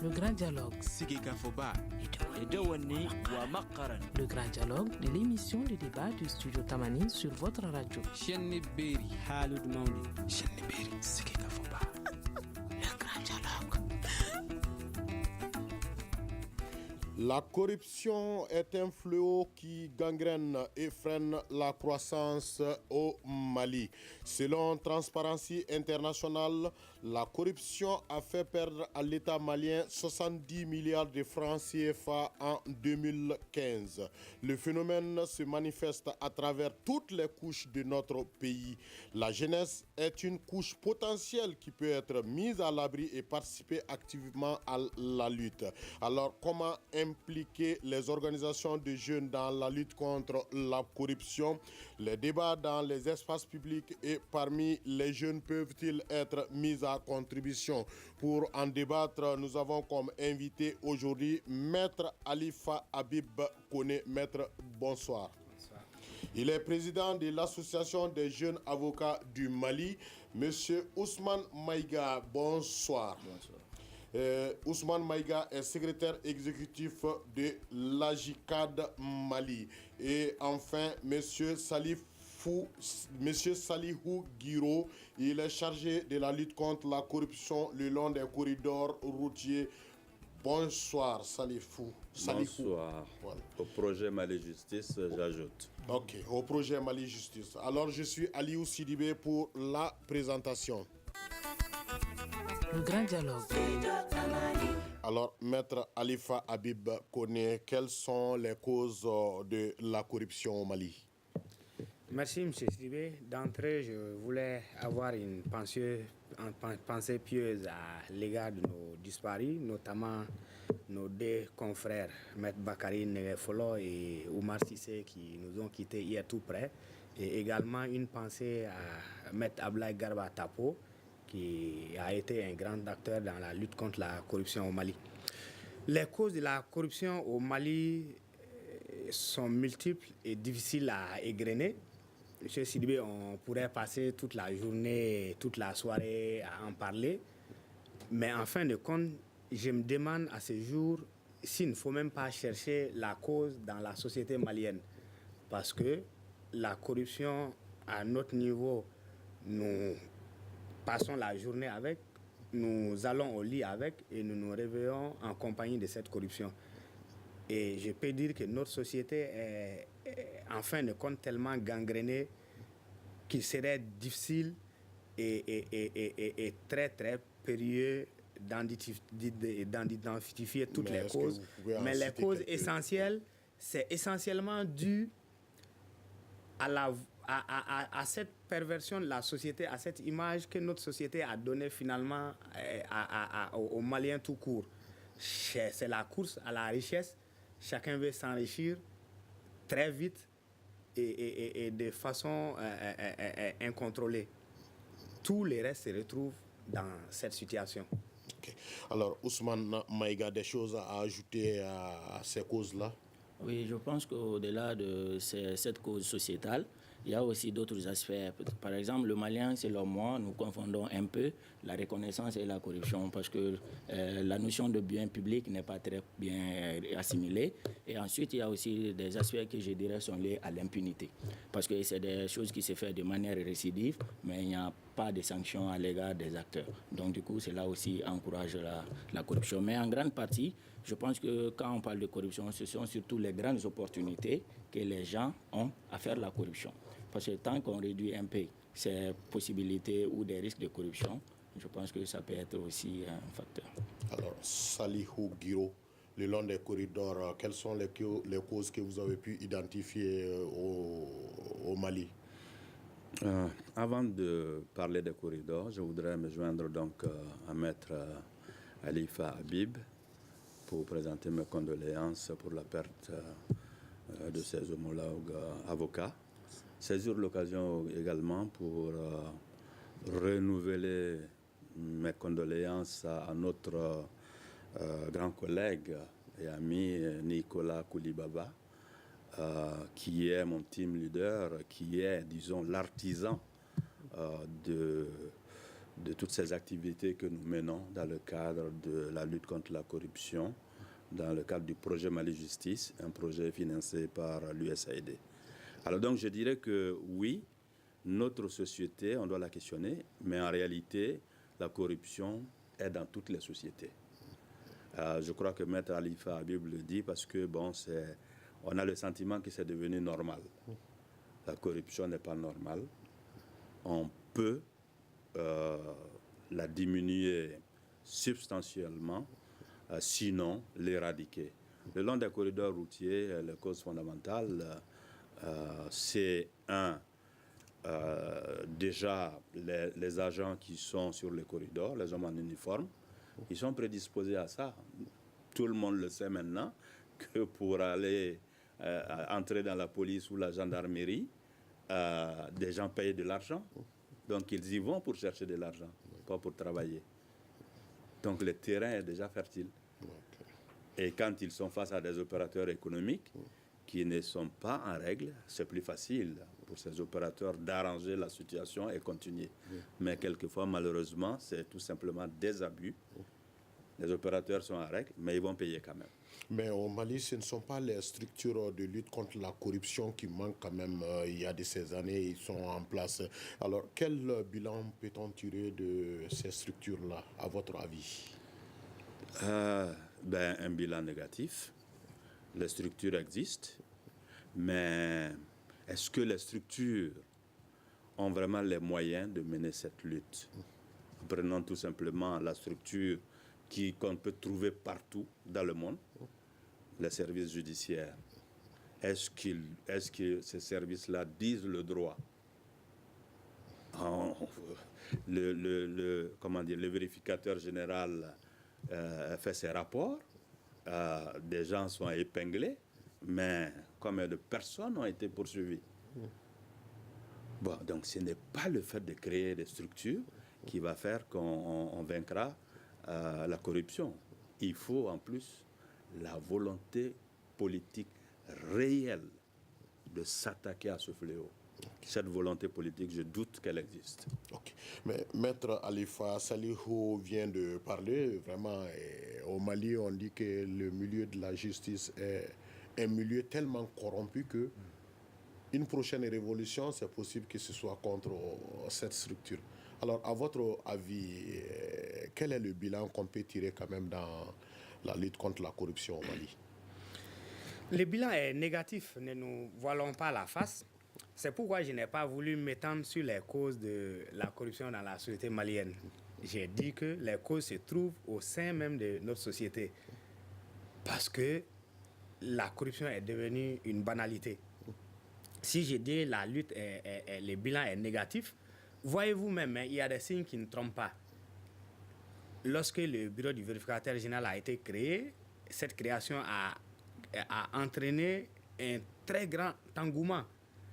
Le grand dialogue. Le grand dialogue de l'émission de débat du studio Tamani sur votre radio. Le grand dialogue. La corruption est un fléau qui gangrène et freine la croissance au Mali. Selon Transparency International, la corruption a fait perdre à l'État malien 70 milliards de francs CFA en 2015. Le phénomène se manifeste à travers toutes les couches de notre pays. La jeunesse est une couche potentielle qui peut être mise à l'abri et participer activement à la lutte. Alors, comment impliquer les organisations de jeunes dans la lutte contre la corruption? Les débats dans les espaces publics et parmi les jeunes peuvent-ils être mis à contribution? Pour en débattre, nous avons comme invité aujourd'hui Maître Alifa Habib Kone. Maître, bonsoir. Bonsoir. Il est président de l'Association des jeunes avocats du Mali. Monsieur Ousmane Maïga, bonsoir. Bonsoir. Ousmane Maïga est secrétaire exécutif de l'AJICAD Mali. Et enfin, Monsieur Salihou Guiro, il est chargé de la lutte contre la corruption le long des corridors routiers. Bonsoir Salihou. Bonsoir. Voilà. Au projet Mali Justice, j'ajoute. Ok, au projet Mali Justice. Alors je suis Aliou Sidibé pour la présentation. Le grand dialogue. Alors, Maître Alifa Habib Kone, quelles sont les causes de la corruption au Mali? Merci, M. Sidibé. D'entrée, je voulais avoir une pensée pieuse à l'égard de nos disparus, notamment nos deux confrères, Maître Bakari Negefolo et Oumar Sissé, qui nous ont quittés hier tout près. Et également une pensée à Maître Ablaye Garba Tapo, qui a été un grand acteur dans la lutte contre la corruption au Mali. Les causes de la corruption au Mali sont multiples et difficiles à égrener. Monsieur Sidibé, on pourrait passer toute la journée, toute la soirée à en parler. Mais en fin de compte, je me demande à ce jour s'il ne faut même pas chercher la cause dans la société malienne. Parce que la corruption, à notre niveau, nous passons la journée avec, nous allons au lit avec et nous nous réveillons en compagnie de cette corruption. Et je peux dire que notre société est en fin de compte tellement gangrénée qu'il serait difficile et très très périlleux d'identifier toutes les causes. Mais les causes essentielles, c'est essentiellement dû à cette perversion de la société, à cette image que notre société a donnée finalement aux Maliens tout court. C'est la course à la richesse. Chacun veut s'enrichir très vite et de façon incontrôlée. Tous les restes se retrouvent dans cette situation. Okay. Alors, Ousmane Maïga, des choses à ajouter à ces causes-là? Oui, je pense qu'au-delà de cette cause sociétale, il y a aussi d'autres aspects. Par exemple, le Malien, selon moi, nous confondons un peu la reconnaissance et la corruption parce que la notion de bien public n'est pas très bien assimilée. Et ensuite, il y a aussi des aspects que je dirais sont liés à l'impunité. Parce que c'est des choses qui se font de manière récidive, mais il n'y a pas de sanctions à l'égard des acteurs. Donc du coup, cela aussi encourage la corruption. Mais en grande partie, je pense que quand on parle de corruption, ce sont surtout les grandes opportunités que les gens ont à faire la corruption. Parce que tant qu'on réduit un peu ces possibilités ou des risques de corruption, je pense que ça peut être aussi un facteur. Alors, Salihou Guiro, le long des corridors, quelles sont les causes que vous avez pu identifier au Mali? Avant de parler des corridors, je voudrais me joindre donc à Maître Alifa Habib pour présenter mes condoléances pour la perte de ses homologues avocats. Saisir l'occasion également pour renouveler mes condoléances à notre grand collègue et ami Nicolas Koulibaly, qui est mon team leader, qui est, disons, l'artisan de de toutes ces activités que nous menons dans le cadre de la lutte contre la corruption, dans le cadre du projet Mali Justice, un projet financé par l'USAID. Alors donc je dirais que oui, notre société, on doit la questionner, mais en réalité, la corruption est dans toutes les sociétés. Je crois que Maître Alifa Habib le dit parce que bon, on a le sentiment que c'est devenu normal. La corruption n'est pas normale. On peut la diminuer substantiellement, sinon l'éradiquer. Le long des corridors routiers, les causes fondamentales, c'est déjà les agents qui sont sur les corridors, les hommes en uniforme, ils sont prédisposés à ça. Tout le monde le sait maintenant que pour aller entrer dans la police ou la gendarmerie, des gens payent de l'argent. Donc ils y vont pour chercher de l'argent, pas pour travailler. Donc le terrain est déjà fertile. Et quand ils sont face à des opérateurs économiques qui ne sont pas en règle, c'est plus facile pour ces opérateurs d'arranger la situation et continuer. Mais quelquefois, malheureusement, c'est tout simplement des abus. Les opérateurs sont en règle, mais ils vont payer quand même. Mais au Mali, ce ne sont pas les structures de lutte contre la corruption qui manquent quand même. Il y a de ces années, ils sont en place. Alors, quel bilan peut-on tirer de ces structures-là, à votre avis? Un bilan négatif. Les structures existent, mais est-ce que les structures ont vraiment les moyens de mener cette lutte? Prenons tout simplement la structure qu'on peut trouver partout dans le monde, les services judiciaires. Est-ce que ces services-là disent le droit? Le vérificateur général fait ses rapports, des gens sont épinglés, mais combien de personnes ont été poursuivies? Bon, donc ce n'est pas le fait de créer des structures qui va faire qu'on vaincra la corruption. Il faut en plus la volonté politique réelle de s'attaquer à ce fléau. Cette volonté politique, je doute qu'elle existe. Okay. Mais Maître Alifa Salihou vient de parler, vraiment, au Mali, on dit que le milieu de la justice est un milieu tellement corrompu que une prochaine révolution, c'est possible que ce soit contre cette structure. Alors, à votre avis, quel est le bilan qu'on peut tirer quand même dans la lutte contre la corruption au Mali? Le bilan est négatif, ne nous voilons pas la face. C'est pourquoi je n'ai pas voulu m'étendre sur les causes de la corruption dans la société malienne. J'ai dit que les causes se trouvent au sein même de notre société. Parce que la corruption est devenue une banalité. Si j'ai dit la lutte, le bilan est négatif, voyez-vous même, il y a des signes qui ne trompent pas. Lorsque le bureau du vérificateur général a été créé, cette création a entraîné un très grand engouement.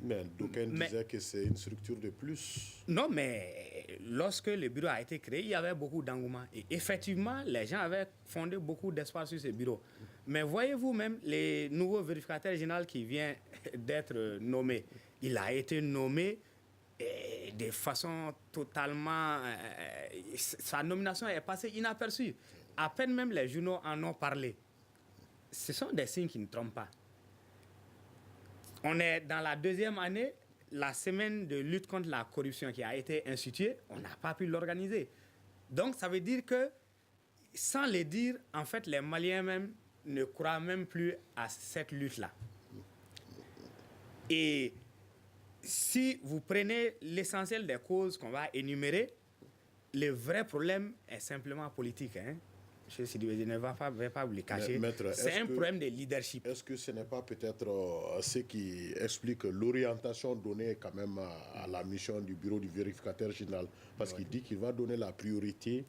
Mais d'aucuns disaient que c'est une structure de plus. Non, mais lorsque le bureau a été créé, il y avait beaucoup d'engouement. Et effectivement, les gens avaient fondé beaucoup d'espoir sur ce bureau. Mais voyez-vous même, le nouveau vérificateur général qui vient d'être nommé, il a été nommé de façon totalement... sa nomination est passée inaperçue. À peine même les journaux en ont parlé. Ce sont des signes qui ne trompent pas. On est dans la deuxième année, la semaine de lutte contre la corruption qui a été instituée, on n'a pas pu l'organiser. Donc, ça veut dire que, sans le dire, en fait, les Maliens même ne croient même plus à cette lutte-là. Et si vous prenez l'essentiel des causes qu'on va énumérer, le vrai problème est simplement politique, hein. Je ne vais pas vous le cacher. C'est un problème de leadership. Est-ce que ce n'est pas peut-être ce qui explique l'orientation donnée quand même à la mission du bureau du vérificateur général? Parce qu'il dit qu'il va donner la priorité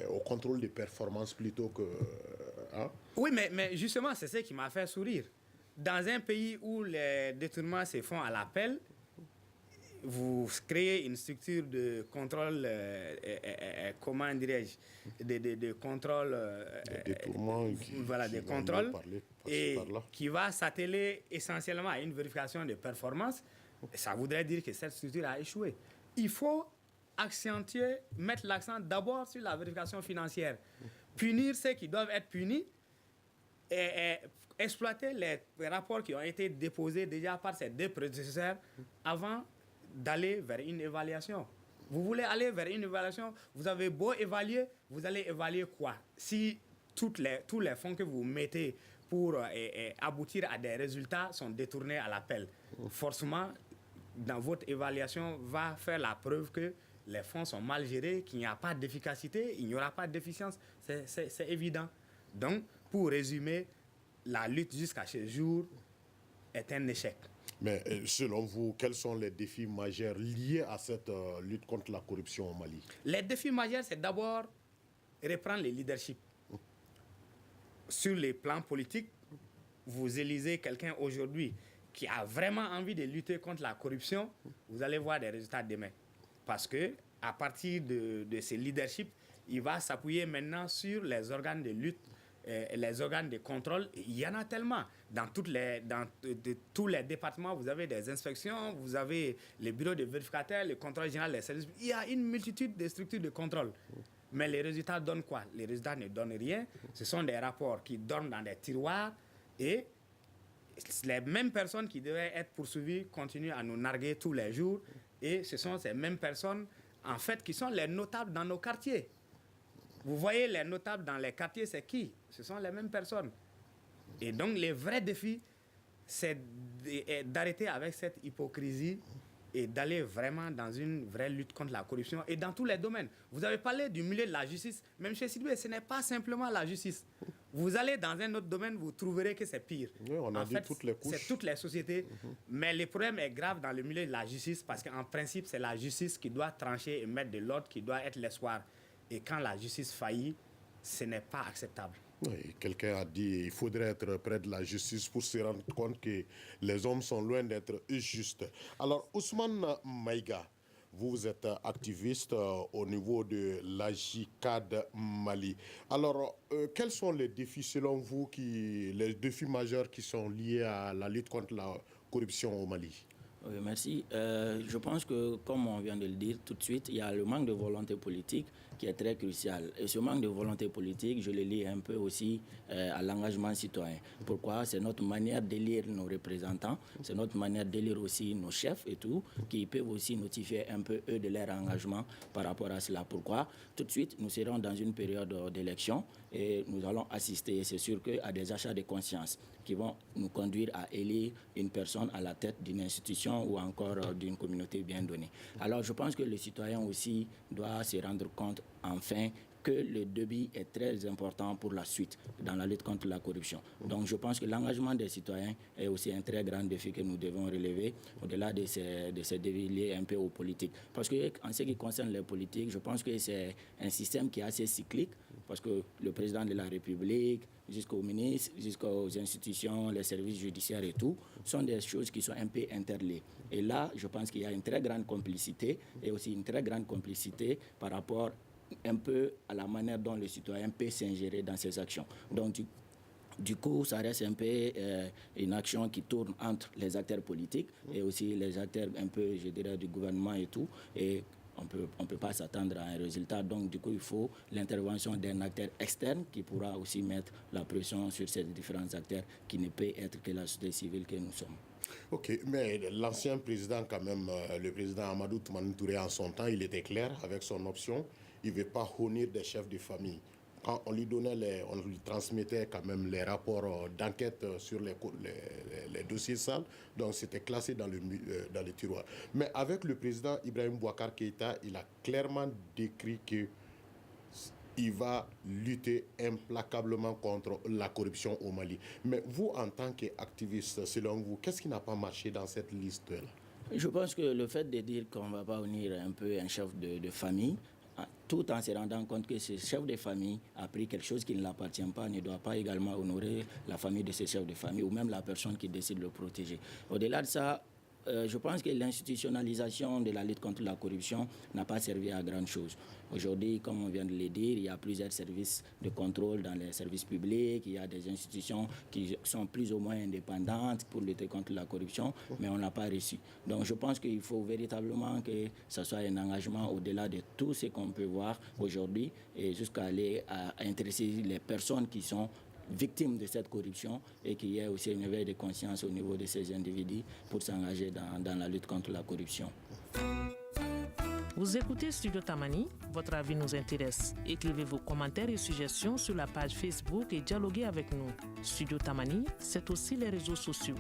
au contrôle des performances plutôt que... Hein? Oui, mais justement, c'est ce qui m'a fait sourire. Dans un pays où les détournements se font à l'appel, vous créez une structure de contrôle, comment dirais-je, de contrôle, des contrôles, et qui va s'atteler essentiellement à une vérification de performance. Ça voudrait dire que cette structure a échoué. Il faut mettre l'accent d'abord sur la vérification financière. Punir ceux qui doivent être punis et exploiter les rapports qui ont été déposés déjà par ces deux prédécesseurs avant d'aller vers une évaluation. Vous voulez aller vers une évaluation, vous avez beau évaluer, vous allez évaluer quoi? Si tous les fonds que vous mettez pour aboutir à des résultats sont détournés à l'appel, forcément, dans votre évaluation, va faire la preuve que les fonds sont mal gérés, qu'il n'y a pas d'efficacité, il n'y aura pas d'efficience. C'est évident. Donc, pour résumer, la lutte jusqu'à ce jour est un échec. Mais selon vous, quels sont les défis majeurs liés à cette lutte contre la corruption au Mali? Les défis majeurs, c'est d'abord reprendre le leadership. Sur les plans politiques, vous élisez quelqu'un aujourd'hui qui a vraiment envie de lutter contre la corruption, vous allez voir des résultats demain. Parce que à partir de ce leadership, il va s'appuyer maintenant sur les organes de lutte, les organes de contrôle. Il y en a tellement. Dans tous les départements, vous avez des inspections, vous avez les bureaux de vérificateurs, le contrôle général des services. Il y a une multitude de structures de contrôle. Mais les résultats donnent quoi? Les résultats ne donnent rien. Ce sont des rapports qui dorment dans des tiroirs et les mêmes personnes qui devaient être poursuivies continuent à nous narguer tous les jours. Et ce sont ces mêmes personnes, en fait, qui sont les notables dans nos quartiers. Vous voyez, les notables dans les quartiers, c'est qui? Ce sont les mêmes personnes. Et donc, le vrai défi, c'est d'arrêter avec cette hypocrisie et d'aller vraiment dans une vraie lutte contre la corruption et dans tous les domaines. Vous avez parlé du milieu de la justice, même chez Sidibé, ce n'est pas simplement la justice. Vous allez dans un autre domaine, vous trouverez que c'est pire. Oui, on a dit toutes les couches. C'est toutes les sociétés, mais le problème est grave dans le milieu de la justice parce qu'en principe, c'est la justice qui doit trancher et mettre de l'ordre, qui doit être l'espoir. Et quand la justice faillit, ce n'est pas acceptable. Oui, quelqu'un a dit qu'il faudrait être près de la justice pour se rendre compte que les hommes sont loin d'être justes. Alors, Ousmane Maïga, vous êtes activiste au niveau de la JICAD Mali. Alors, quels sont les défis selon vous, les défis majeurs qui sont liés à la lutte contre la corruption au Mali? Oui, merci. Je pense que, comme on vient de le dire tout de suite, il y a le manque de volonté politique qui est très crucial. Et ce manque de volonté politique, je le lis un peu aussi à l'engagement citoyen. Pourquoi? C'est notre manière d'élire nos représentants, c'est notre manière d'élire aussi nos chefs et tout, qui peuvent aussi notifier un peu, eux, de leur engagement par rapport à cela. Pourquoi? Tout de suite, nous serons dans une période d'élection et nous allons assister, c'est sûr, à des achats de conscience qui vont nous conduire à élire une personne à la tête d'une institution ou encore d'une communauté bien donnée. Alors je pense que le citoyen aussi doit se rendre compte enfin que le débit est très important pour la suite dans la lutte contre la corruption. Donc je pense que l'engagement des citoyens est aussi un très grand défi que nous devons relever au-delà de ces défis liés un peu aux politiques. Parce qu'en ce qui concerne les politiques, je pense que c'est un système qui est assez cyclique parce que le président de la République, jusqu'aux ministres, jusqu'aux institutions, les services judiciaires et tout, sont des choses qui sont un peu interliées. Et là, je pense qu'il y a une très grande complicité et aussi une très grande complicité par rapport un peu à la manière dont le citoyen peut s'ingérer dans ses actions. Donc, du coup, ça reste un peu une action qui tourne entre les acteurs politiques et aussi les acteurs un peu, je dirais, du gouvernement et tout. Et on ne peut pas s'attendre à un résultat. Donc, du coup, il faut l'intervention d'un acteur externe qui pourra aussi mettre la pression sur ces différents acteurs qui ne peut être que la société civile que nous sommes. Ok, mais l'ancien président, quand même, le président Amadou Toumani Touré, en son temps, il était clair avec son option. Il ne veut pas honir des chefs de famille. Quand on lui donnait on lui transmettait quand même les rapports d'enquête sur les dossiers sales, donc c'était classé dans le tiroir. Mais avec le président Ibrahim Boubacar Keïta, il a clairement décrit qu'il va lutter implacablement contre la corruption au Mali. Mais vous, en tant qu'activiste, selon vous, qu'est-ce qui n'a pas marché dans cette liste-là? Je pense que le fait de dire qu'on ne va pas unir un peu un chef de famille, tout en se rendant compte que ce chef de famille a pris quelque chose qui ne l'appartient pas, ne doit pas également honorer la famille de ce chef de famille ou même la personne qui décide de le protéger. Au-delà de ça, je pense que l'institutionnalisation de la lutte contre la corruption n'a pas servi à grand chose. Aujourd'hui, comme on vient de le dire, il y a plusieurs services de contrôle dans les services publics, il y a des institutions qui sont plus ou moins indépendantes pour lutter contre la corruption, mais on n'a pas réussi. Donc je pense qu'il faut véritablement que ce soit un engagement au-delà de tout ce qu'on peut voir aujourd'hui et jusqu'à aller à intéresser les personnes qui sont victimes de cette corruption et qu'il y ait aussi une éveil de conscience au niveau de ces individus pour s'engager dans la lutte contre la corruption. Vous écoutez Studio Tamani, votre avis nous intéresse. Écrivez vos commentaires et suggestions sur la page Facebook et dialoguez avec nous. Studio Tamani, c'est aussi les réseaux sociaux.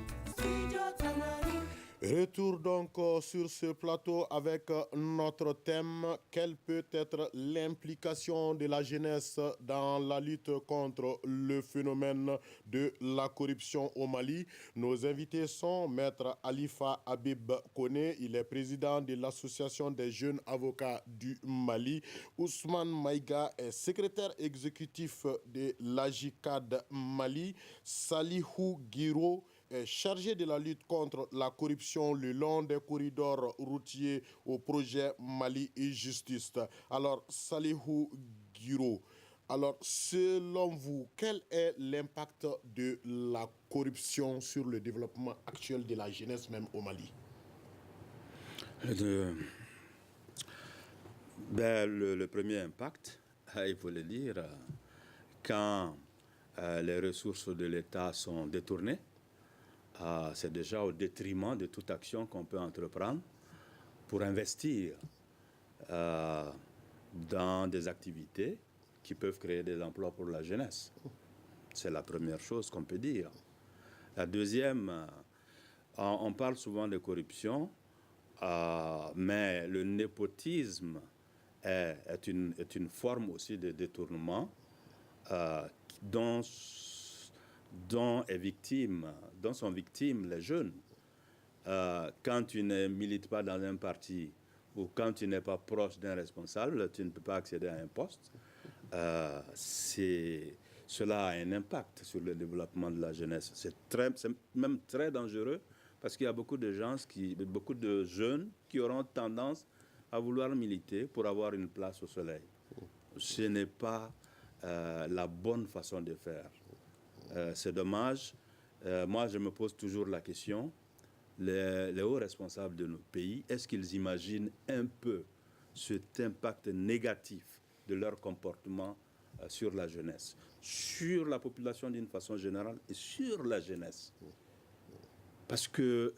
Retour donc sur ce plateau avec notre thème « Quelle peut être l'implication de la jeunesse dans la lutte contre le phénomène de la corruption au Mali ?» Nos invités sont Maître Alifa Habib Koné, il est président de l'Association des jeunes avocats du Mali. Ousmane Maïga est secrétaire exécutif de l'AJICAD Mali. Salihou Guiro est chargé de la lutte contre la corruption le long des corridors routiers au projet Mali et Justice. Alors, Salihou Guiro, alors selon vous, quel est l'impact de la corruption sur le développement actuel de la jeunesse même au Mali? Le premier impact, il faut le dire, quand les ressources de l'État sont détournées, c'est déjà au détriment de toute action qu'on peut entreprendre pour investir dans des activités qui peuvent créer des emplois pour la jeunesse. C'est la première chose qu'on peut dire. La deuxième, on parle souvent de corruption, mais le népotisme est une forme aussi de détournement dont sont victimes les jeunes. Quand tu ne milites pas dans un parti ou quand tu n'es pas proche d'un responsable, tu ne peux pas accéder à un poste. Cela a un impact sur le développement de la jeunesse. C'est même très dangereux parce qu'il y a beaucoup de jeunes qui auront tendance à vouloir militer pour avoir une place au soleil. Ce n'est pas la bonne façon de faire. C'est dommage. Moi, je me pose toujours la question, les hauts responsables de nos pays, est-ce qu'ils imaginent un peu cet impact négatif de leur comportement sur la jeunesse, sur la population d'une façon générale et sur la jeunesse? Parce que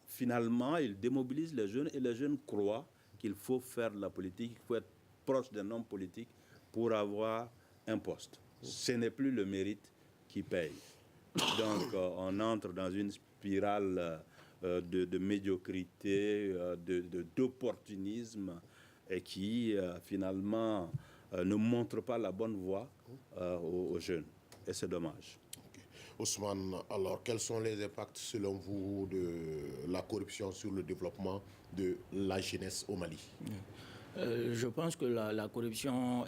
finalement, ils démobilisent les jeunes et les jeunes croient qu'il faut faire de la politique, qu'il faut être proche d'un homme politique pour avoir un poste. Ce n'est plus le mérite qui paye. Donc, on entre dans une spirale de médiocrité, d'opportunisme et qui, finalement, ne montre pas la bonne voie aux jeunes. Et c'est dommage. Ousmane, alors quels sont les impacts selon vous de la corruption sur le développement de la jeunesse au Mali? Je pense que la corruption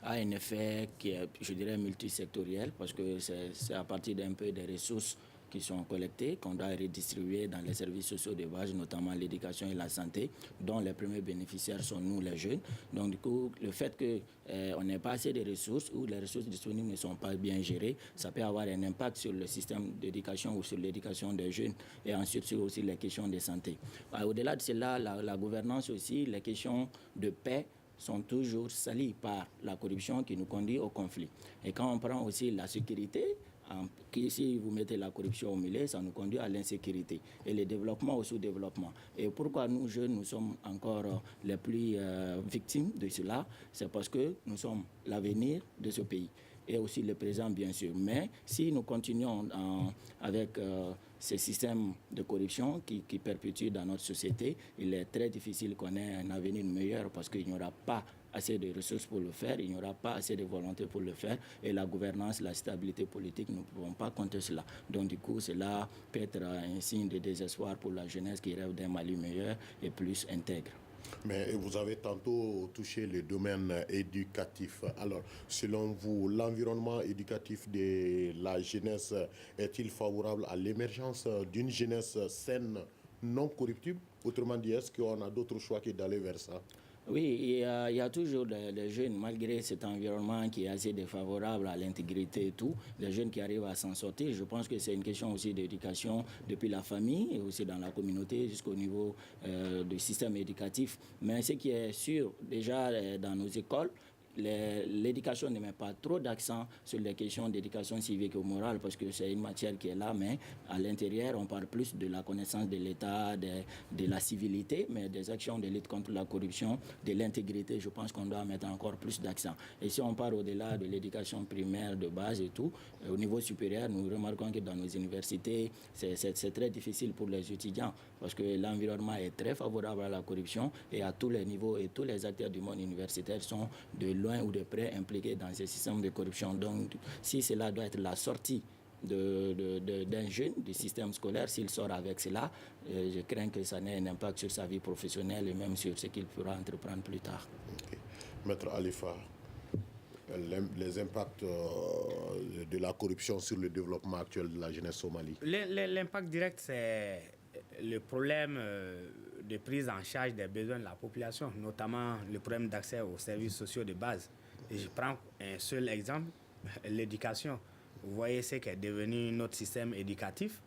a un effet qui est, je dirais, multisectoriel parce que c'est à partir d'un peu des ressources qui sont collectées qu'on doit redistribuer dans les services sociaux de base, notamment l'éducation et la santé, dont les premiers bénéficiaires sont nous, les jeunes. Donc, du coup, le fait qu'on n'ait pas assez de ressources ou les ressources disponibles ne sont pas bien gérées, ça peut avoir un impact sur le système d'éducation ou sur l'éducation des jeunes et ensuite sur aussi les questions de santé. Au-delà de cela, la gouvernance aussi, les questions de paix sont toujours salies par la corruption qui nous conduit au conflit. Et quand on prend aussi la sécurité, si vous mettez la corruption au milieu, ça nous conduit à l'insécurité et le développement au sous-développement. Et pourquoi nous, jeunes, nous sommes encore les plus victimes de cela? C'est parce que nous sommes l'avenir de ce pays et aussi le présent, bien sûr. Mais si nous continuons avec ces systèmes de corruption qui perpétuent dans notre société, il est très difficile qu'on ait un avenir meilleur parce qu'il n'y aura pas assez de ressources pour le faire, il n'y aura pas assez de volonté pour le faire et la gouvernance, la stabilité politique, nous ne pouvons pas compter cela. Donc du coup, cela peut être un signe de désespoir pour la jeunesse qui rêve d'un Mali meilleur et plus intègre. Mais vous avez tantôt touché le domaine éducatif. Alors, selon vous, l'environnement éducatif de la jeunesse est-il favorable à l'émergence d'une jeunesse saine non corruptible? Autrement dit, est-ce qu'on a d'autres choix que d'aller vers ça? Oui, il y a toujours des jeunes, malgré cet environnement qui est assez défavorable à l'intégrité et tout, des jeunes qui arrivent à s'en sortir. Je pense que c'est une question aussi d'éducation depuis la famille et aussi dans la communauté jusqu'au niveau du système éducatif. Mais ce qui est sûr, déjà dans nos écoles, l'éducation ne met pas trop d'accent sur les questions d'éducation civique et morale parce que c'est une matière qui est là, mais à l'intérieur, on parle plus de la connaissance de l'État, de la civilité, mais des actions de lutte contre la corruption, de l'intégrité, je pense qu'on doit mettre encore plus d'accent. Et si on part au-delà de l'éducation primaire de base et tout, au niveau supérieur, nous remarquons que dans nos universités, c'est très difficile pour les étudiants parce que l'environnement est très favorable à la corruption et à tous les niveaux et tous les acteurs du monde universitaire sont de loin ou de près impliqués dans ces systèmes de corruption. Donc, si cela doit être la sortie d'un jeune du système scolaire, s'il sort avec cela, je crains que ça n'ait un impact sur sa vie professionnelle et même sur ce qu'il pourra entreprendre plus tard. Okay. Maître Alifa, les impacts de la corruption sur le développement actuel de la jeunesse au Mali? L'impact direct, c'est le problème de prise en charge des besoins de la population, notamment le problème d'accès aux services sociaux de base. Et je prends un seul exemple, l'éducation. Vous voyez ce qu'est devenu notre système éducatif.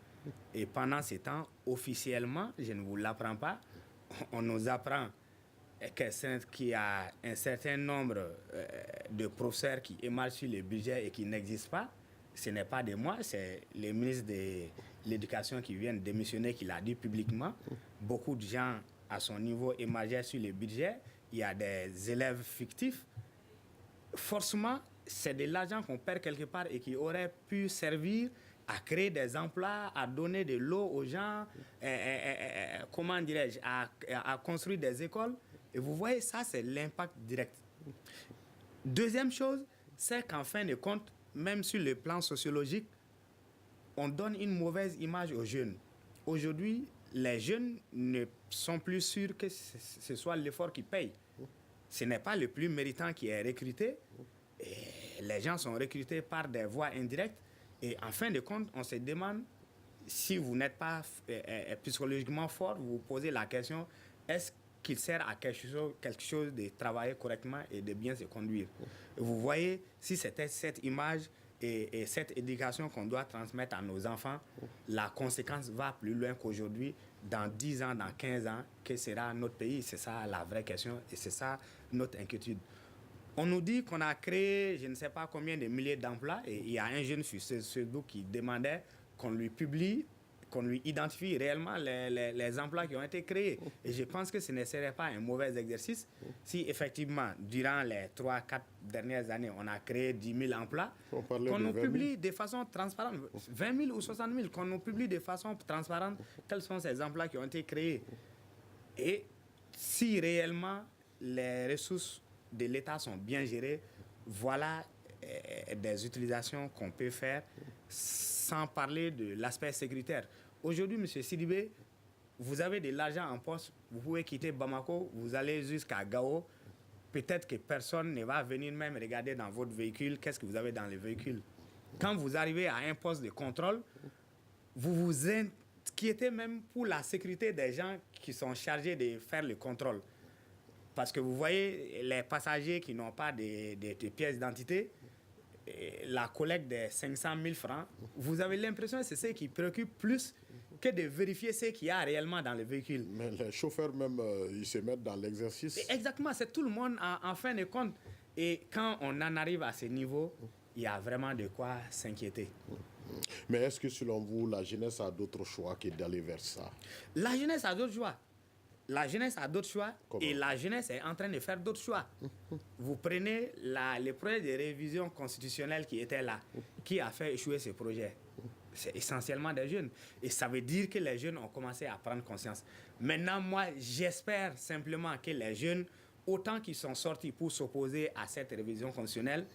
Et pendant ces temps, officiellement, je ne vous l'apprends pas, on nous apprend qu'il y a un certain nombre de professeurs qui émargent sur le budget et qui n'existent pas. Ce n'est pas de moi, c'est le ministre de l'Éducation qui vient de démissionner, qui l'a dit publiquement. Beaucoup de gens à son niveau émargeaient sur le budget. Il y a des élèves fictifs. Forcément, c'est de l'argent qu'on perd quelque part et qui aurait pu servir à créer des emplois, à donner de l'eau aux gens, comment dirais-je, à construire des écoles. Et vous voyez, ça, c'est l'impact direct. Deuxième chose, c'est qu'en fin de compte, même sur le plan sociologique, on donne une mauvaise image aux jeunes. Aujourd'hui, les jeunes ne sont plus sûrs que ce soit l'effort qui paye. Ce n'est pas le plus méritant qui est recruté. Et les gens sont recrutés par des voies indirectes. Et en fin de compte, on se demande, si vous n'êtes pas psychologiquement fort, vous vous posez la question, est-ce qu'il sert à quelque chose de travailler correctement et de bien se conduire? Et vous voyez, si c'était cette image et cette éducation qu'on doit transmettre à nos enfants, la conséquence va plus loin qu'aujourd'hui, dans 10 ans, dans 15 ans, que sera notre pays? C'est ça la vraie question et c'est ça notre inquiétude. On nous dit qu'on a créé, je ne sais pas combien de milliers d'emplois, et il y a un jeune sur Facebook qui demandait qu'on lui publie, qu'on lui identifie réellement les emplois qui ont été créés. Et je pense que ce ne serait pas un mauvais exercice si effectivement, durant les 3-4 dernières années, on a créé 10 000 emplois, qu'on nous publie de façon transparente, 20 000 ou 60 000, qu'on nous publie de façon transparente quels sont ces emplois qui ont été créés. Et si réellement les ressources de l'État sont bien gérées, voilà des utilisations qu'on peut faire sans parler de l'aspect sécuritaire. Aujourd'hui, M. Sidibé, vous avez de l'argent en poste, vous pouvez quitter Bamako, vous allez jusqu'à Gao, peut-être que personne ne va venir même regarder dans votre véhicule qu'est-ce que vous avez dans le véhicule. Quand vous arrivez à un poste de contrôle, vous vous inquiétez même pour la sécurité des gens qui sont chargés de faire le contrôle. Parce que vous voyez, les passagers qui n'ont pas de pièces d'identité, la collecte des 500 000 francs, vous avez l'impression que c'est ce qui préoccupe plus que de vérifier ce qu'il y a réellement dans le véhicule. Mais les chauffeurs même, ils se mettent dans l'exercice. Exactement, c'est tout le monde en fin de compte. Et quand on en arrive à ce niveau, il y a vraiment de quoi s'inquiéter. Mais est-ce que selon vous, la jeunesse a d'autres choix que d'aller vers ça? La jeunesse a d'autres choix. La jeunesse a d'autres choix. Comment? Et la jeunesse est en train de faire d'autres choix. Vous prenez le projet de révision constitutionnelle qui était là. Qui a fait échouer ce projet? C'est essentiellement des jeunes. Et ça veut dire que les jeunes ont commencé à prendre conscience. Maintenant, moi, j'espère simplement que les jeunes, autant qu'ils sont sortis pour s'opposer à cette révision constitutionnelle,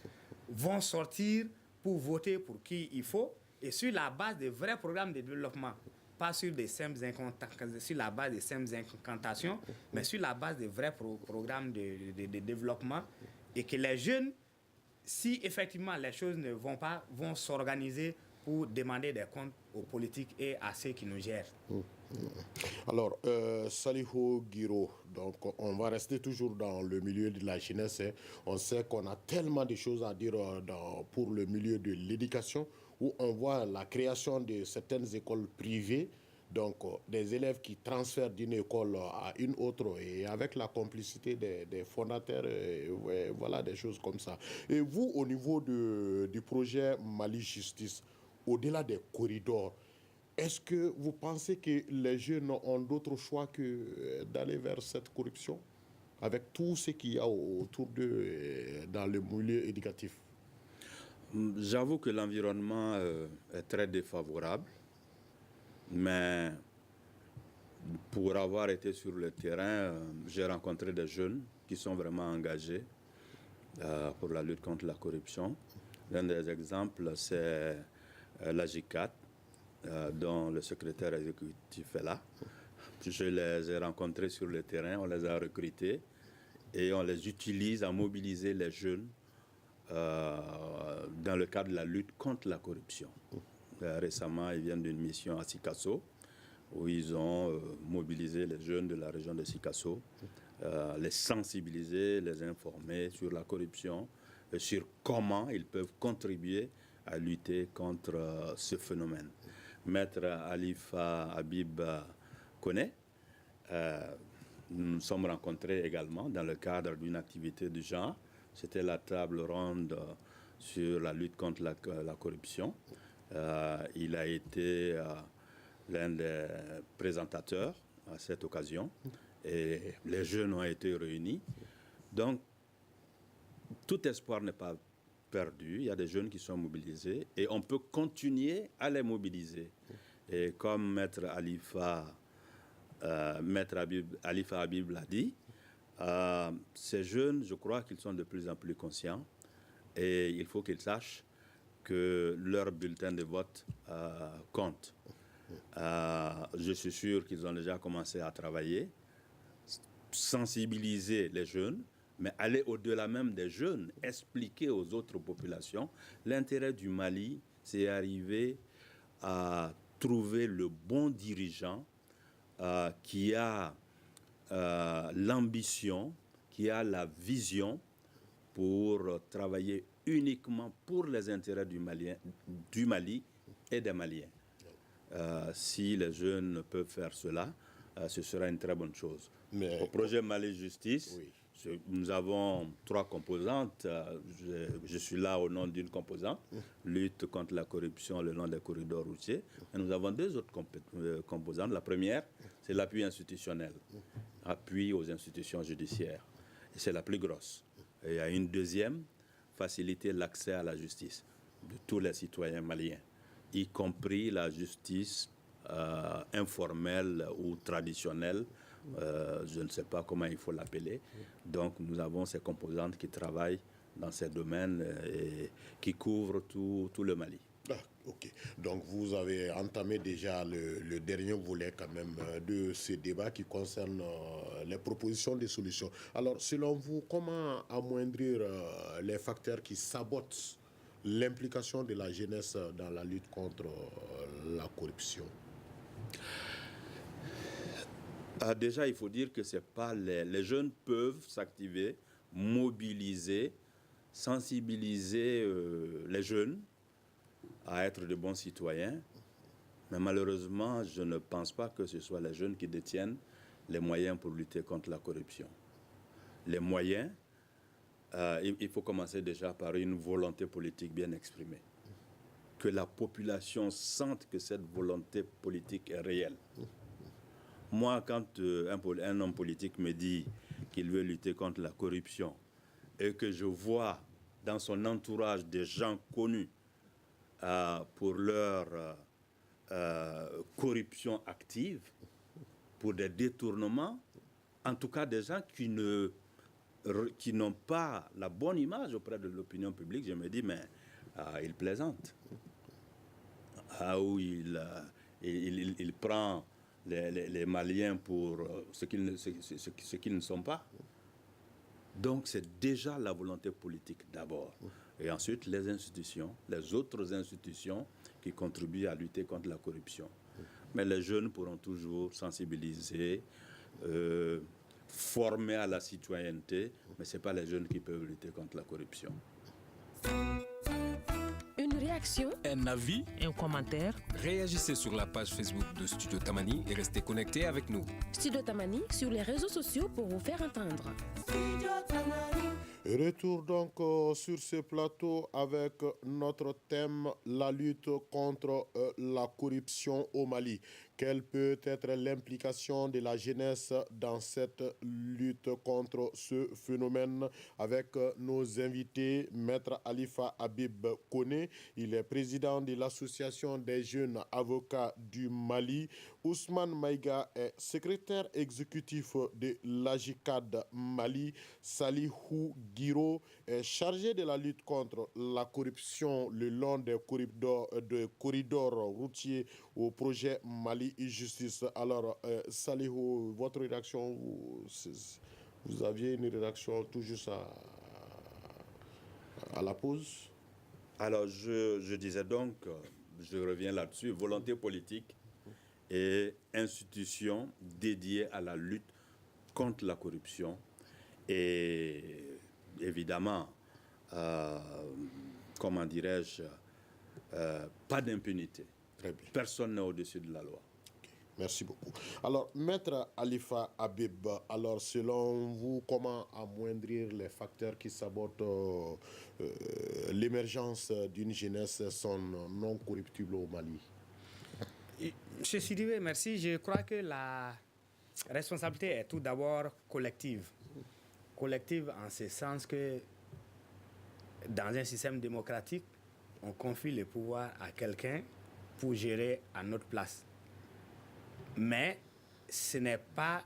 vont sortir pour voter pour qui il faut et sur la base de vrais programmes de développement. Pas sur la base des simples incantations, mais sur la base de vrais programmes de développement. Et que les jeunes, si effectivement les choses ne vont pas, vont s'organiser pour demander des comptes aux politiques et à ceux qui nous gèrent. Alors, Salihu Giro, donc on va rester toujours dans le milieu de la jeunesse. Hein. On sait qu'on a tellement de choses à dire pour le milieu de l'éducation, où on voit la création de certaines écoles privées, donc des élèves qui transfèrent d'une école à une autre, et avec la complicité des fondateurs, ouais, voilà, des choses comme ça. Et vous, au niveau du projet Mali Justice, au-delà des corridors, est-ce que vous pensez que les jeunes ont d'autres choix que d'aller vers cette corruption avec tout ce qu'il y a autour d'eux dans le milieu éducatif? J'avoue que l'environnement est très défavorable, mais pour avoir été sur le terrain, j'ai rencontré des jeunes qui sont vraiment engagés pour la lutte contre la corruption. L'un des exemples, c'est la J4. Dont le secrétaire exécutif est là. Je les ai rencontrés sur le terrain, on les a recrutés et on les utilise à mobiliser les jeunes dans le cadre de la lutte contre la corruption. Récemment, ils viennent d'une mission à Sikasso où ils ont mobilisé les jeunes de la région de Sikasso, les sensibiliser, les informer sur la corruption et sur comment ils peuvent contribuer à lutter contre ce phénomène. Maître Alifa Habib Koné, nous nous sommes rencontrés également dans le cadre d'une activité du genre. C'était la table ronde sur la lutte contre la corruption. Il a été l'un des présentateurs à cette occasion et les jeunes ont été réunis. Donc, tout espoir n'est pas perdu, il y a des jeunes qui sont mobilisés et on peut continuer à les mobiliser. Et comme Maître Alifa Habib l'a dit, ces jeunes, je crois qu'ils sont de plus en plus conscients et il faut qu'ils sachent que leur bulletin de vote compte. Je suis sûr qu'ils ont déjà commencé à travailler, sensibiliser les jeunes, mais aller au-delà même des jeunes, expliquer aux autres populations. L'intérêt du Mali, c'est arriver à trouver le bon dirigeant qui a l'ambition, qui a la vision pour travailler uniquement pour les intérêts du Mali et des Maliens. Si les jeunes peuvent faire cela, ce sera une très bonne chose. Au projet Mali Justice, oui. Nous avons 3 composantes. Je suis là au nom d'une composante, lutte contre la corruption le long des corridors routiers. Et nous avons 2 autres composantes. La première, c'est l'appui institutionnel, appui aux institutions judiciaires. Et c'est la plus grosse. Et il y a une deuxième, faciliter l'accès à la justice de tous les citoyens maliens, y compris la justice informelle ou traditionnelle. Je ne sais pas comment il faut l'appeler. Donc nous avons ces composantes qui travaillent dans ces domaines et qui couvrent tout le Mali. Ah, ok. Donc vous avez entamé déjà le dernier volet quand même de ce débat qui concerne les propositions de solutions. Alors selon vous, comment amoindrir les facteurs qui sabotent l'implication de la jeunesse dans la lutte contre la corruption? Déjà, il faut dire que c'est pas les jeunes peuvent s'activer, mobiliser, sensibiliser les jeunes à être de bons citoyens. Mais malheureusement, je ne pense pas que ce soit les jeunes qui détiennent les moyens pour lutter contre la corruption. Les moyens, il faut commencer déjà par une volonté politique bien exprimée. Que la population sente que cette volonté politique est réelle. Moi, quand un homme politique me dit qu'il veut lutter contre la corruption et que je vois dans son entourage des gens connus pour leur corruption active, pour des détournements, en tout cas des gens qui n'ont pas la bonne image auprès de l'opinion publique, je me dis, mais il plaisante. Où il prend les Maliens pour ce qu'ils ne sont pas. Donc, c'est déjà la volonté politique d'abord. Et ensuite, les institutions, les autres institutions qui contribuent à lutter contre la corruption. Mais les jeunes pourront toujours sensibiliser, former à la citoyenneté, mais ce n'est pas les jeunes qui peuvent lutter contre la corruption. Une réaction, un avis, un commentaire. Réagissez sur la page Facebook de Studio Tamani et restez connectés avec nous. Studio Tamani sur les réseaux sociaux pour vous faire entendre. Retour donc sur ce plateau avec notre thème, la lutte contre la corruption au Mali. Quelle peut être l'implication de la jeunesse dans cette lutte contre ce phénomène? Avec nos invités, Maître Alifa Habib Koné, il est président de l'Association des jeunes avocats du Mali. Ousmane Maïga est secrétaire exécutif de l'AJICAD Mali. Salihou Guiro est chargé de la lutte contre la corruption le long des corridors routiers au projet Mali et Justice. Alors, Salihou, votre réaction, vous aviez une réaction tout juste à la pause? Alors, je disais donc, je reviens là-dessus, volonté politique et institutions dédiées à la lutte contre la corruption. Et évidemment, comment dirais-je, pas d'impunité. Très bien. Personne n'est au-dessus de la loi. Okay. Merci beaucoup. Alors, Maître Alifa Habib, alors selon vous, comment amoindrir les facteurs qui sabotent l'émergence d'une jeunesse non corruptible au Mali? Monsieur Sidibé, merci. Je crois que la responsabilité est tout d'abord collective. Collective en ce sens que dans un système démocratique, on confie le pouvoir à quelqu'un pour gérer à notre place. Mais ce n'est pas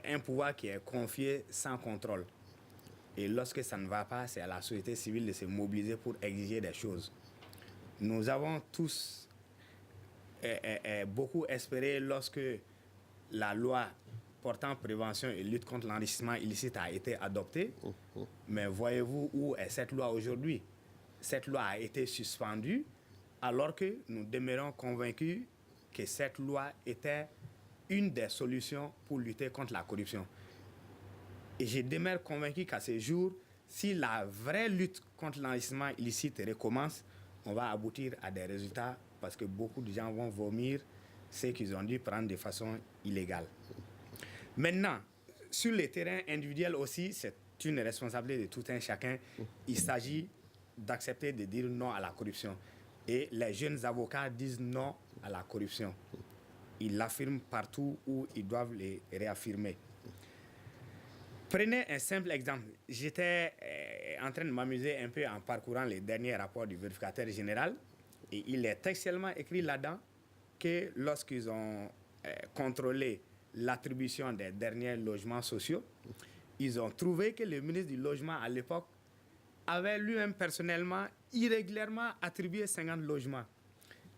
un pouvoir qui est confié sans contrôle. Et lorsque ça ne va pas, c'est à la société civile de se mobiliser pour exiger des choses. Nous avons tous beaucoup espéré lorsque la loi portant prévention et lutte contre l'enrichissement illicite a été adoptée. Mais voyez-vous où est cette loi aujourd'hui? Cette loi a été suspendue alors que nous demeurons convaincus que cette loi était une des solutions pour lutter contre la corruption. Et je demeure convaincu qu'à ce jour, si la vraie lutte contre l'enrichissement illicite recommence, on va aboutir à des résultats parce que beaucoup de gens vont vomir ce qu'ils ont dû prendre de façon illégale. Maintenant, sur le terrain individuel aussi, c'est une responsabilité de tout un chacun. Il s'agit d'accepter de dire non à la corruption. Et les jeunes avocats disent non à la corruption. Ils l'affirment partout où ils doivent les réaffirmer. Prenez un simple exemple. J'étais en train de m'amuser un peu en parcourant les derniers rapports du vérificateur général. Et il est textuellement écrit là-dedans que lorsqu'ils ont contrôlé l'attribution des derniers logements sociaux, ils ont trouvé que le ministre du Logement à l'époque avait lui-même personnellement irrégulièrement attribué 50 logements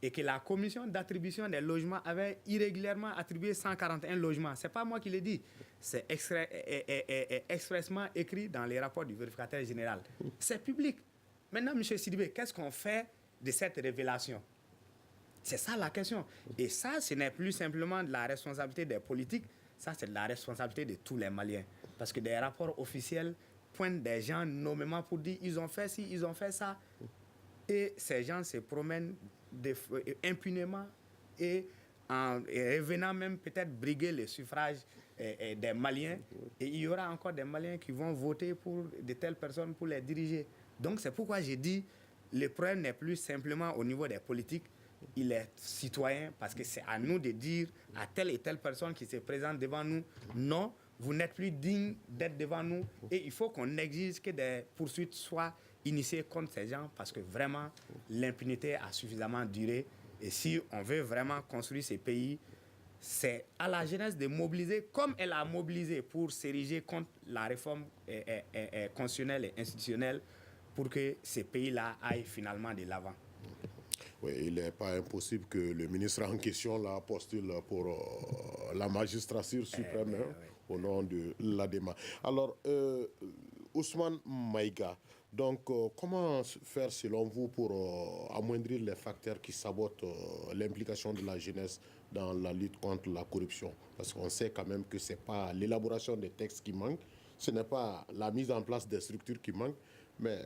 et que la commission d'attribution des logements avait irrégulièrement attribué 141 logements. Ce n'est pas moi qui l'ai dit, c'est expressement écrit dans les rapports du vérificateur général. C'est public. Maintenant, M. Sidibé, qu'est-ce qu'on fait de cette révélation? C'est ça la question. Et ça, ce n'est plus simplement de la responsabilité des politiques, ça, c'est de la responsabilité de tous les Maliens. Parce que des rapports officiels pointent des gens nommément pour dire ils ont fait ci, ils ont fait ça. Et ces gens se promènent impunément et en revenant même peut-être briguer le suffrage des Maliens. Et il y aura encore des Maliens qui vont voter pour de telles personnes pour les diriger. Donc c'est pourquoi j'ai dit le problème n'est plus simplement au niveau des politiques, il est citoyen parce que c'est à nous de dire à telle et telle personne qui se présente devant nous, non, vous n'êtes plus digne d'être devant nous et il faut qu'on exige que des poursuites soient initiées contre ces gens parce que vraiment l'impunité a suffisamment duré et si on veut vraiment construire ces pays, c'est à la jeunesse de mobiliser comme elle a mobilisé pour s'ériger contre la réforme constitutionnelle et institutionnelle pour que ces pays-là aillent finalement de l'avant. Oui, il n'est pas impossible que le ministre en question là, postule pour la magistrature suprême au nom de l'ADEMA. Alors, Ousmane Maïga, donc comment faire selon vous pour amoindrir les facteurs qui sabotent l'implication de la jeunesse dans la lutte contre la corruption? Parce qu'on sait quand même que ce n'est pas l'élaboration des textes qui manque, ce n'est pas la mise en place des structures qui manquent, mais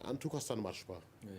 en tout cas, ça ne marche pas. Oui.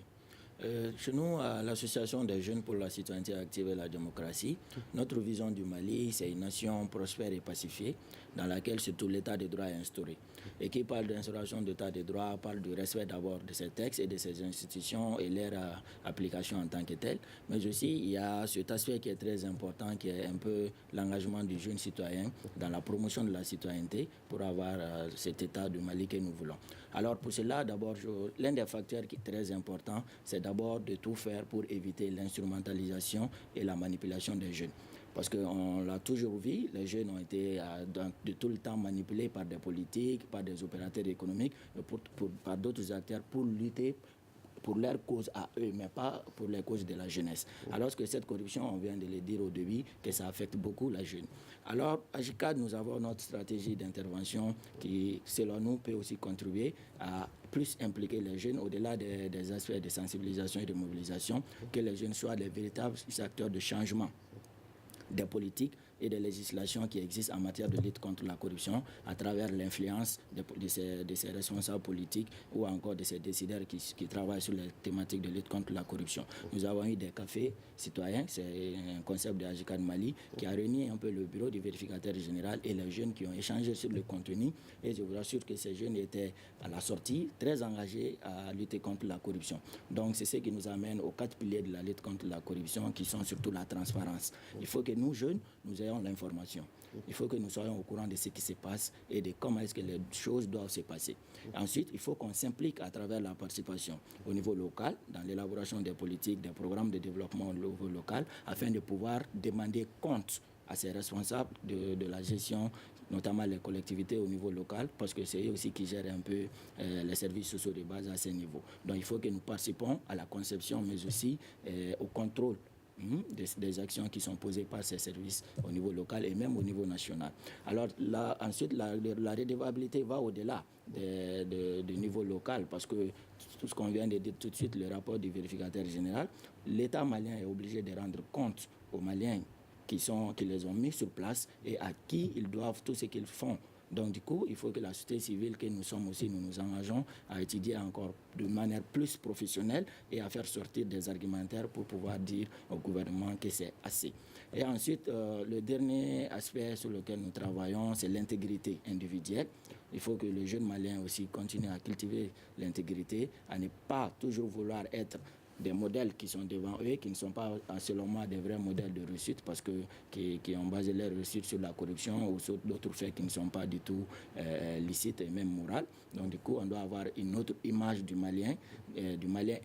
Chez nous, à l'Association des jeunes pour la citoyenneté active et la démocratie, notre vision du Mali, c'est une nation prospère et pacifiée dans laquelle surtout l'état de droit est instauré. Et qui parle d'instauration de l'état de droit, parle du respect d'abord de ces textes et de ces institutions et leur application en tant que telle. Mais aussi, il y a cet aspect qui est très important, qui est un peu l'engagement du jeune citoyen dans la promotion de la citoyenneté pour avoir cet état du Mali que nous voulons. Alors pour cela, d'abord, l'un des facteurs qui est très important, c'est d'abord de tout faire pour éviter l'instrumentalisation et la manipulation des jeunes. Parce qu'on l'a toujours vu, les jeunes ont été de tout le temps manipulés par des politiques, par des opérateurs économiques, par d'autres acteurs pour lutter pour leur cause à eux, mais pas pour les causes de la jeunesse. Alors que cette corruption, on vient de le dire au début, que ça affecte beaucoup la jeune. Alors, à JICAD, nous avons notre stratégie d'intervention qui, selon nous, peut aussi contribuer à plus impliquer les jeunes au-delà des aspects de sensibilisation et de mobilisation, que les jeunes soient les véritables acteurs de changement des politiques et des législations qui existent en matière de lutte contre la corruption à travers l'influence de ces responsables politiques ou encore de ces décideurs qui travaillent sur les thématiques de lutte contre la corruption. Nous avons eu des cafés citoyens, c'est un concept de AJICAD Mali qui a réuni un peu le bureau du vérificateur général et les jeunes qui ont échangé sur le contenu, et je vous assure que ces jeunes étaient à la sortie très engagés à lutter contre la corruption. Donc c'est ce qui nous amène aux 4 piliers de la lutte contre la corruption qui sont surtout la transparence. Il faut que nous, jeunes, nous ayons l'information. Il faut que nous soyons au courant de ce qui se passe et de comment est-ce que les choses doivent se passer. Ensuite, il faut qu'on s'implique à travers la participation au niveau local, dans l'élaboration des politiques, des programmes de développement au niveau local, afin de pouvoir demander compte à ces responsables de la gestion, notamment les collectivités au niveau local, parce que c'est eux aussi qui gèrent un peu les services sociaux de base à ce niveau. Donc il faut que nous participons à la conception, mais aussi au contrôle des actions qui sont posées par ces services au niveau local et même au niveau national. Alors là, ensuite, la redevabilité va au-delà du niveau local, parce que tout ce qu'on vient de dire tout de suite, le rapport du vérificateur général, l'État malien est obligé de rendre compte aux Maliens qui les ont mis sur place et à qui ils doivent tout ce qu'ils font. Donc du coup, il faut que la société civile que nous sommes aussi, nous nous engageons à étudier encore de manière plus professionnelle et à faire sortir des argumentaires pour pouvoir dire au gouvernement que c'est assez. Et ensuite, le dernier aspect sur lequel nous travaillons, c'est l'intégrité individuelle. Il faut que les jeunes Maliens aussi continuent à cultiver l'intégrité, à ne pas toujours vouloir être des modèles qui sont devant eux, qui ne sont pas, selon moi, des vrais modèles de réussite, parce que qui ont basé leur réussite sur la corruption ou sur d'autres faits qui ne sont pas du tout licites et même morales. Donc du coup, on doit avoir une autre image du Malien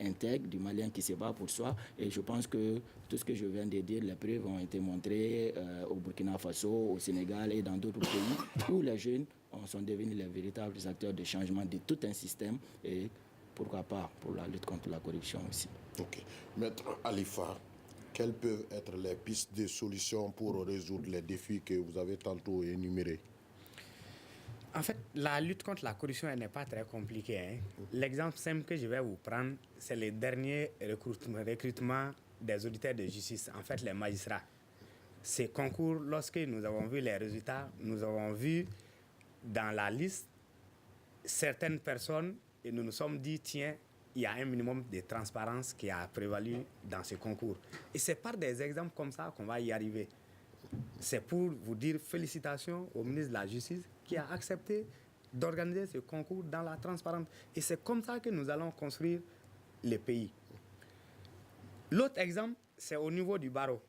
intègre, du Malien qui se bat pour soi. Et je pense que tout ce que je viens de dire, les preuves ont été montrées au Burkina Faso, au Sénégal et dans d'autres pays où les jeunes sont devenus les véritables acteurs de changement de tout un système, et pourquoi pas pour la lutte contre la corruption aussi. Ok. Maître Alifa, quelles peuvent être les pistes de solutions pour résoudre les défis que vous avez tantôt énumérés? En fait, la lutte contre la corruption, elle n'est pas très compliquée, hein. L'exemple simple que je vais vous prendre, c'est les derniers recrutements des auditeurs de justice, en fait les magistrats. Ces concours, lorsque nous avons vu les résultats, nous avons vu dans la liste certaines personnes et nous nous sommes dit, tiens, il y a un minimum de transparence qui a prévalu dans ce concours. Et c'est par des exemples comme ça qu'on va y arriver. C'est pour vous dire félicitations au ministre de la Justice qui a accepté d'organiser ce concours dans la transparence. Et c'est comme ça que nous allons construire le pays. L'autre exemple, c'est au niveau du barreau.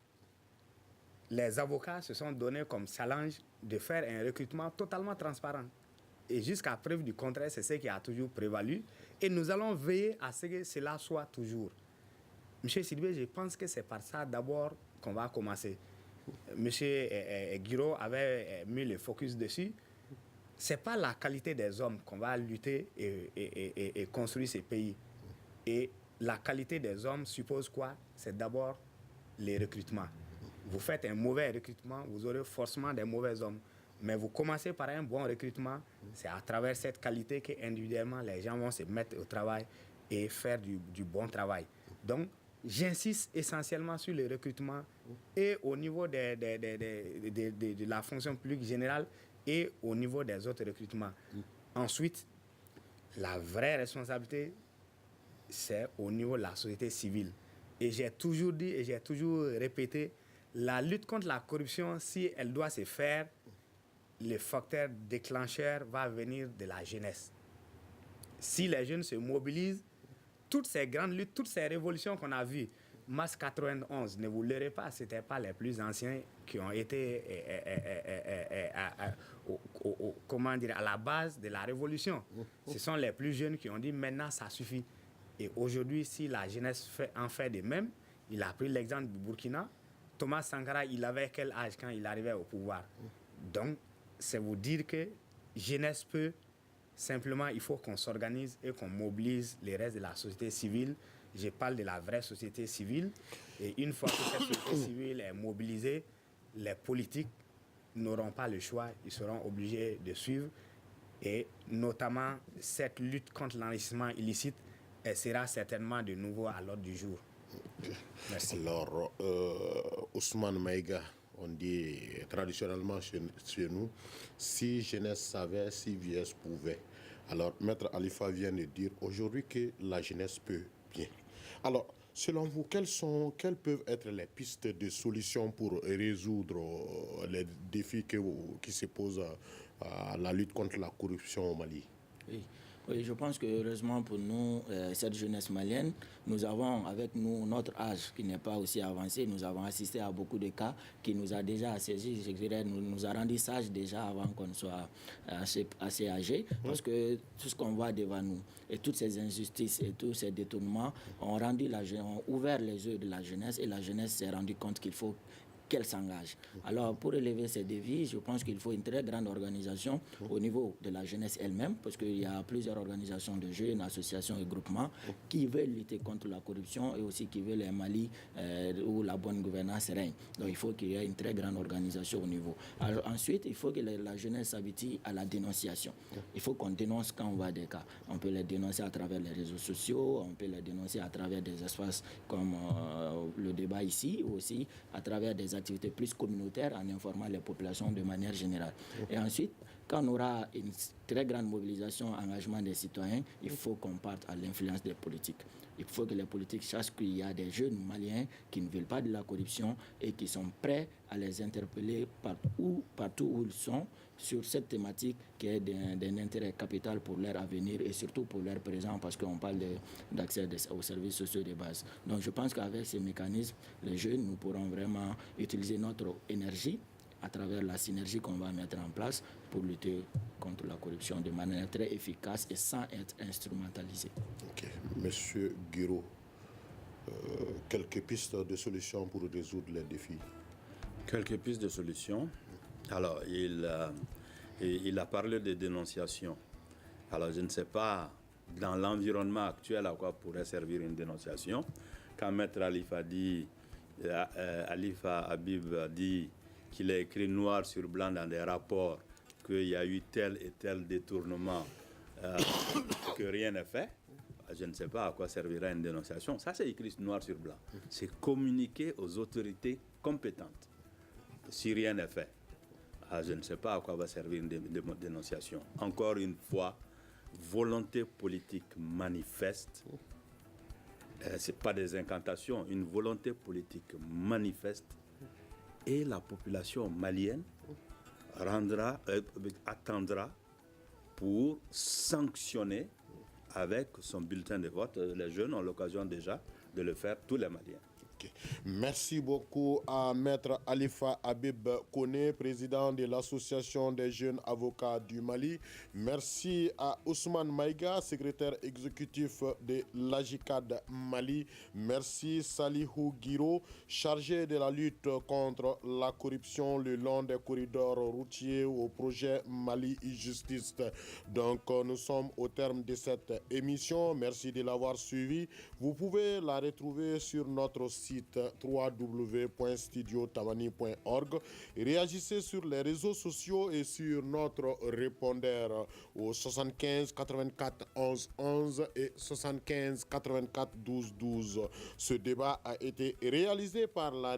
Les avocats se sont donnés comme challenge de faire un recrutement totalement transparent. Et jusqu'à preuve du contraire, c'est ce qui a toujours prévalu. Et nous allons veiller à ce que cela soit toujours. Monsieur Sidibé, je pense que c'est par ça d'abord qu'on va commencer. Monsieur Guiraud avait mis le focus dessus. Ce n'est pas la qualité des hommes qu'on va lutter et construire ces pays. Et la qualité des hommes suppose quoi? C'est d'abord les recrutements. Vous faites un mauvais recrutement, vous aurez forcément des mauvais hommes. Mais vous commencez par un bon recrutement. C'est à travers cette qualité qu'individuellement, les gens vont se mettre au travail et faire du bon travail. Donc, j'insiste essentiellement sur le recrutement et au niveau de la fonction publique générale et au niveau des autres recrutements. Ensuite, la vraie responsabilité, c'est au niveau de la société civile. Et j'ai toujours dit et j'ai toujours répété, la lutte contre la corruption, si elle doit se faire, le facteur déclencheur va venir de la jeunesse. Si les jeunes se mobilisent, toutes ces grandes luttes, toutes ces révolutions qu'on a vues, Mars 91, ne vous leurrez pas, ce n'étaient pas les plus anciens qui ont été à la base de la révolution. Ce sont les plus jeunes qui ont dit maintenant ça suffit. Et aujourd'hui, si la jeunesse en fait de même, il a pris l'exemple du Burkina. Thomas Sankara, il avait quel âge quand il arrivait au pouvoir? Donc, c'est vous dire que jeunesse peut, simplement, il faut qu'on s'organise et qu'on mobilise les restes de la société civile. Je parle de la vraie société civile. Et une fois que cette société civile est mobilisée, les politiques n'auront pas le choix, ils seront obligés de suivre. Et notamment, cette lutte contre l'enrichissement illicite, elle sera certainement de nouveau à l'ordre du jour. Merci. Alors, Ousmane Maïga, on dit traditionnellement chez nous, si jeunesse savait, si vieillesse pouvait. Alors, Maître Alifa vient de dire aujourd'hui que la jeunesse peut bien. Alors, selon vous, quelles peuvent être les pistes de solutions pour résoudre les défis qui se posent à la lutte contre la corruption au Mali? Oui, je pense que heureusement pour nous, cette jeunesse malienne, nous avons avec nous notre âge qui n'est pas aussi avancé. Nous avons assisté à beaucoup de cas qui nous a déjà assaisis, je dirais, nous a rendu sages déjà avant qu'on soit assez âgés. Parce que tout ce qu'on voit devant nous et toutes ces injustices et tous ces détournements ont ouvert les yeux de la jeunesse et la jeunesse s'est rendue compte qu'il faut qu'elle s'engage. Alors, pour relever ces défis, je pense qu'il faut une très grande organisation au niveau de la jeunesse elle-même, parce qu'il y a plusieurs organisations de jeunes, associations et groupements qui veulent lutter contre la corruption et aussi qui veulent un Mali où la bonne gouvernance règne. Donc, il faut qu'il y ait une très grande organisation au niveau. Alors, ensuite, il faut que la jeunesse s'habitue à la dénonciation. Il faut qu'on dénonce quand on voit des cas. On peut les dénoncer à travers les réseaux sociaux, on peut les dénoncer à travers des espaces comme le débat ici, ou aussi à travers des activités plus communautaires en informant les populations de manière générale. Et ensuite, quand on aura une très grande mobilisation, engagement des citoyens, il faut qu'on parte à l'influence des politiques. Il faut que les politiques sachent qu'il y a des jeunes Maliens qui ne veulent pas de la corruption et qui sont prêts à les interpeller partout où ils sont sur cette thématique qui est d'un intérêt capital pour leur avenir et surtout pour leur présent, parce qu'on parle d'accès aux services sociaux de base. Donc je pense qu'avec ces mécanismes, les jeunes, nous pourrons vraiment utiliser notre énergie à travers la synergie qu'on va mettre en place pour lutter contre la corruption de manière très efficace et sans être instrumentalisé. Ok. Monsieur Guiraud, quelques pistes de solutions pour résoudre les défis? Quelques pistes de solutions. Alors, il a parlé de dénonciation. Alors, je ne sais pas, dans l'environnement actuel, à quoi pourrait servir une dénonciation. Quand Maître Alifa Habib a dit qu'il a écrit noir sur blanc dans des rapports qu'il y a eu tel et tel détournement, que rien n'est fait, je ne sais pas à quoi servira une dénonciation. Ça, c'est écrit noir sur blanc. C'est communiquer aux autorités compétentes si rien n'est fait. Je ne sais pas à quoi va servir une dénonciation. Encore une fois, volonté politique manifeste. Ce n'est pas des incantations, une volonté politique manifeste. Et la population malienne attendra pour sanctionner avec son bulletin de vote. Les jeunes ont l'occasion déjà de le faire, tous les Maliens. Merci beaucoup à Maître Alifa Habib Koné, président de l'Association des jeunes avocats du Mali. Merci à Ousmane Maïga, secrétaire exécutif de l'AJICAD Mali. Merci Salihou Guiraud, chargé de la lutte contre la corruption le long des corridors routiers au projet Mali Justice. Donc nous sommes au terme de cette émission. Merci de l'avoir suivi. Vous pouvez la retrouver sur notre site site www.studiotamani.org. Réagissez sur les réseaux sociaux et sur notre répondeur au 75 84 11 11 et 75 84 12 12. Ce débat a été réalisé par la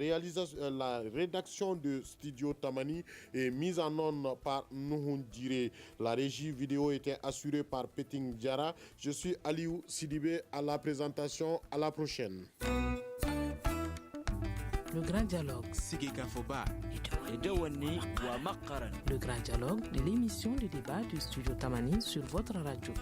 rédaction de Studio Tamani et mise en onde par Nuhun Diré. La régie vidéo était assurée par Peting Diara. Je suis Aliou Sidibé à la présentation. À la prochaine. Le grand dialogue. Le grand dialogue de l'émission de débat du Studio Tamani sur votre radio.